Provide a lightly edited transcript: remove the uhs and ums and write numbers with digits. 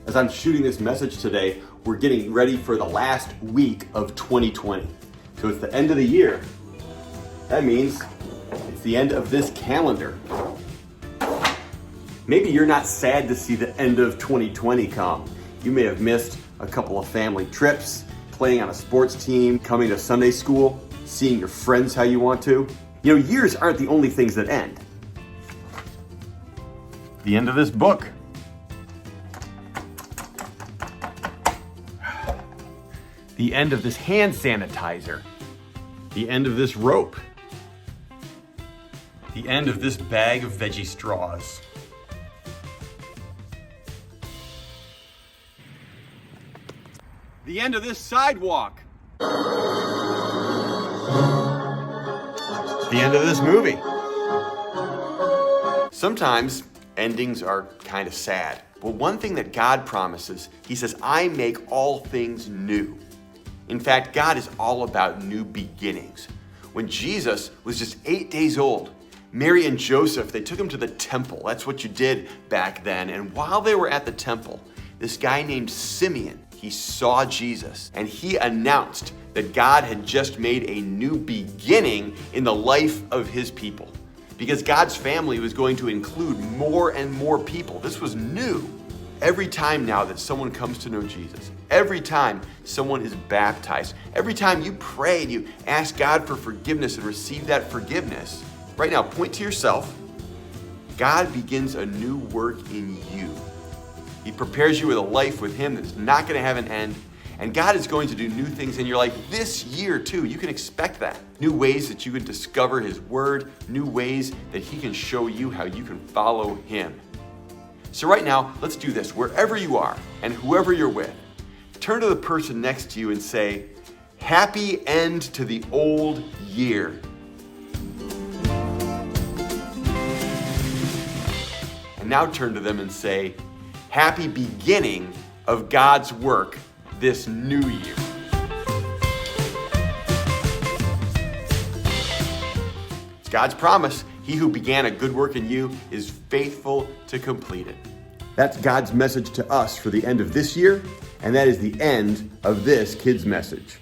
As I'm shooting this message today, we're getting ready for the last week of 2020. So it's the end of the year. That means it's the end of this calendar. Maybe you're not sad to see the end of 2020 come. You may have missed a couple of family trips, playing on a sports team, coming to Sunday school, seeing your friends how you want to. You know, years aren't the only things that end. The end of this book. The end of this hand sanitizer. The end of this rope. The end of this bag of veggie straws. The end of this sidewalk. The end of this movie. Sometimes endings are kind of sad. But one thing that God promises, He says, I make all things new. In fact, God is all about new beginnings. When Jesus was just 8 days old, Mary and Joseph, they took him to the temple. That's what you did back then. And while they were at the temple, this guy named Simeon, he saw Jesus, and he announced that God had just made a new beginning in the life of his people. Because God's family was going to include more and more people. This was new. Every time now that someone comes to know Jesus, every time someone is baptized, every time you pray and you ask God for forgiveness and receive that forgiveness, right now, point to yourself. God begins a new work in you. He prepares you with a life with Him that's not going to have an end. And God is going to do new things in your life this year too. You can expect that. New ways that you can discover His Word, new ways that He can show you how you can follow Him. So right now, let's do this. Wherever you are and whoever you're with, turn to the person next to you and say, happy end to the old year. And now turn to them and say, happy beginning of God's work this new year. It's God's promise. He who began a good work in you is faithful to complete it. That's God's message to us for the end of this year, and that is the end of this Kids Message.